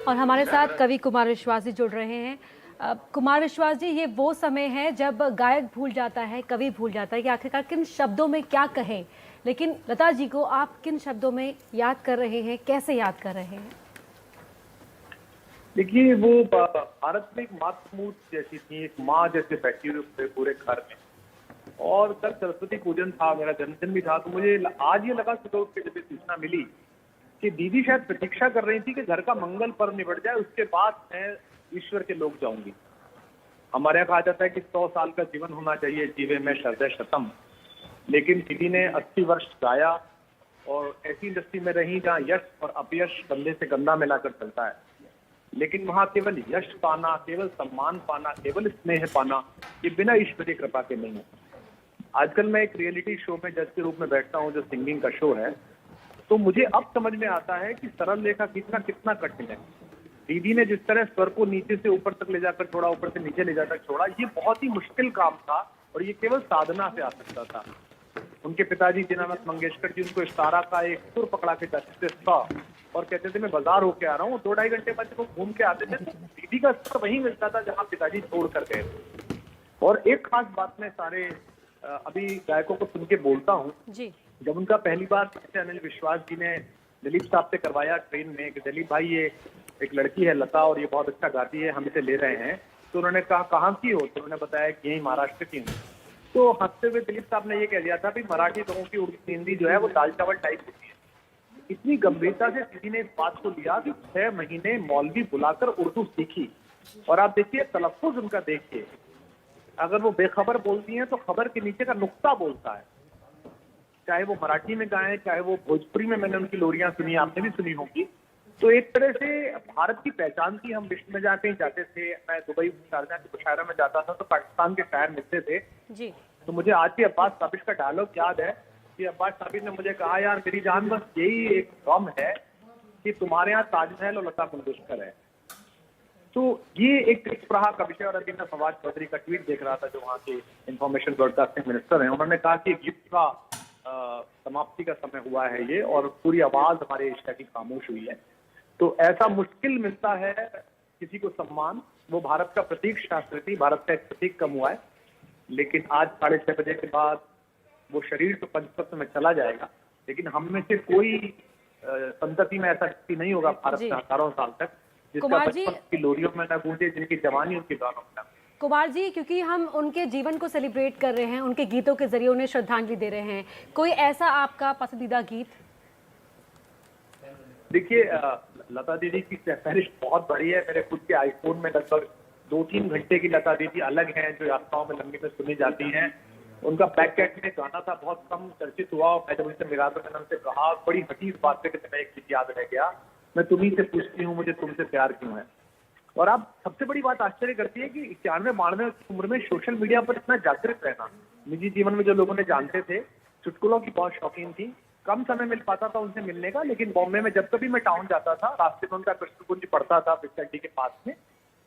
और हमारे साथ कवि कुमार विश्वास जी जुड़ रहे हैं। कुमार विश्वास जी, ये वो समय है जब गायक भूल जाता है, कवि भूल जाता है कि आखिरकार किन शब्दों में क्या कहें, लेकिन लता जी को आप किन शब्दों में याद कर रहे हैं, कैसे याद कर रहे हैं? देखिए, वो भारत में एक मातृमूर्ति जैसी थी, एक माँ जैसे बैठी हुई पूरे घर में। और कल सरस्वती पूजन था, मेरा जन्मदिन भी था, तो मुझे आज ये लगा सुबह उठ के जब सूचना मिली कि दीदी शायद प्रतीक्षा कर रही थी कि घर का मंगल पर्व निबट जाए, उसके बाद मैं ईश्वर के लोक जाऊंगी। हमारे यहाँ कहा जाता है कि 100 साल का जीवन होना चाहिए, जीवे में शरदय शतम। लेकिन दीदी ने 80 वर्ष गाया और ऐसी इंडस्ट्री में रही जहाँ यश और अपयश कंधे से कंधा मिलाकर चलता है। लेकिन वहां केवल यश पाना, केवल सम्मान पाना, केवल स्नेह पाना, ये बिना ईश्वरीय कृपा के नहीं है। आजकल मैं एक रियलिटी शो में जज के रूप में बैठता हूँ, जो सिंगिंग का शो है। तो मुझे अब समझ में आता है कि सरल रेखा खींचना कितना कठिन है। दीदी ने जिस तरह स्वर को नीचे से ऊपर तक ले जाकर छोड़ा, ऊपर से नीचे ले जाकर छोड़ा, ये बहुत ही मुश्किल काम था और ये केवल साधना से आ सकता था। उनके पिताजी दीनानाथ मंगेशकर जी उनको इशारा का एक सुर पकड़ा के जाते थे और कहते थे मैं बाजार होके आ रहा हूँ। 2-2.5 घंटे बाद जब वो घूम के आते थे तो दीदी का स्वर वहीं मिलता था जहाँ पिताजी छोड़ कर गए। और एक खास बात मैं सारे अभी गायकों को सुन के बोलता हूँ, जब उनका पहली बार अनिल विश्वास जी ने दिलीप साहब से करवाया ट्रेन में कि दिलीप भाई, ये एक लड़की है लता और ये बहुत अच्छा गाती है, हम इसे ले रहे हैं। तो उन्होंने कहा कहाँ की हो? तो उन्होंने बताया कि यही महाराष्ट्र की हूँ। तो हंसते हुए दिलीप साहब ने ये कह दिया था कि मराठी लोगों की उर्दू हिंदी जो है वो दाल चावल टाइप होती है। इतनी गंभीरता से दीदी ने इस बात को लिया कि 6 महीने मौलवी बुलाकर उर्दू सीखी। और आप देखिए तलफ्फुज उनका, देखिए अगर वो बेखबर बोलती हैं तो खबर के नीचे का नुक्ता बोलता है। चाहे वो मराठी में गाएं, चाहे वो भोजपुरी में, मैंने उनकी लोरियां सुनी, आपने भी सुनी होगी। तो एक तरह से भारत की पहचान थी। हम विश्व में जाके जाते थे, मैं दुबई शारजा की मुशायरा में जाता था तो पाकिस्तान के शायर मिलते थे जी। तो मुझे आज भी अब्बास साबिश का डायलॉग याद है कि अब्बास साबिश ने मुझे कहा, यार मेरी जान, बस यही एक गम है कि तुम्हारे यहाँ ताजमहल और लता मंगेशकर है। तो ये एक रहा का विषय। और अभी मैं फवाद चौधरी का ट्वीट देख रहा था, जो वहाँ के इंफॉर्मेशन ब्रॉडकास्टिंग मिनिस्टर हैं। उन्होंने कहा कि युद्ध का समाप्ति का समय हुआ है ये, और पूरी आवाज हमारे एशिया की खामोश हुई है। तो ऐसा मुश्किल मिलता है किसी को सम्मान। वो भारत का प्रतीक शास्त्र थी, भारत का एक प्रतीक कम हुआ है। लेकिन आज 6:30 बजे के बाद वो शरीर तो पंचतत्व में चला जाएगा, लेकिन हम में से कोई संतति में ऐसा व्यक्ति नहीं होगा भारत में हजारों साल तक जिसका बचपन की लोरियों में न गूंजे, जिनकी जवानी उनकी गानों में न। कुमार जी, क्योंकि हम उनके जीवन को सेलिब्रेट कर रहे हैं, उनके गीतों के जरिए उन्हें श्रद्धांजलि दे रहे हैं, कोई ऐसा आपका पसंदीदा गीत? देखिए, लता दीदी की फहरिस्त बहुत बड़ी है। मेरे खुद के आईफोन में लगभग 2-3 घंटे की लता दीदी अलग हैं, जो यात्राओं में लंबी में सुनी जाती हैं। उनका बैक कैट में गाना था, बहुत कम चर्चित हुआ। और मैं जब उनसे मिला तो मैंने उनसे कहा, बड़ी हटीस बात है कि मैं एक चीज याद रह गया, मैं तुम्ही से पूछती हूँ मुझे तुमसे प्यार क्यों है। और अब सबसे बड़ी बात आश्चर्य करती है कि 91-92 की उम्र में सोशल मीडिया पर इतना जागृत रहना। निजी जीवन में जो लोगों ने जानते थे, चुटकुलों की बहुत शौकीन थी, कम समय मिल पाता था उनसे मिलने का। लेकिन बॉम्बे में जब कभी मैं टाउन जाता था, रास्ते में उनका कृष्णकुंज पड़ता था पिक्चर के पास में,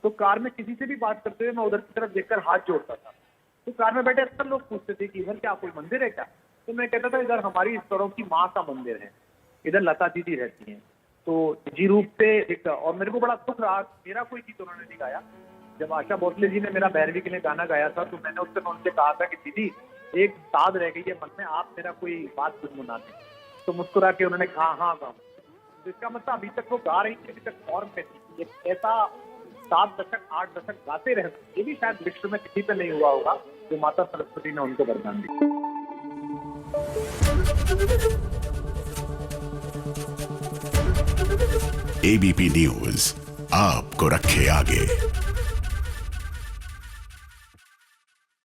तो कार में किसी से भी बात करते हुए मैं उधर की तरफ देखकर हाथ जोड़ता था। तो कार में बैठे अक्सर लोग पूछते थे कि इधर क्या कोई मंदिर है क्या? तो मैं कहता था इधर हमारी ईश्वरों की माँ का मंदिर है, इधर लता दीदी रहती हैं। तो निजी रूप से एक, और मेरे को बड़ा दुख रहा, मेरा कोई गीत उन्होंने नहीं गाया। जब आशा भोसले जी ने मेरा 12वीं के लिए गाना गाया था तो मैंने उससे उनसे कहा था कि दीदी एक साध रह गई है मन में, आप मेरा कोई बात गुनगुना दें। तो मुस्कुरा के उन्होंने कहा हाँ गाऊं। तो इसका मतलब अभी तक वो गा रही थी, अभी तक फॉर्म में थी। एक ऐसा 7 दशक 8 दशक गाते रहे, ये भी शायद विश्व में किसी पे नहीं हुआ होगा जो माता सरस्वती ने उनको वरदान दिया। एबीपी न्यूज आपको रखे आगे।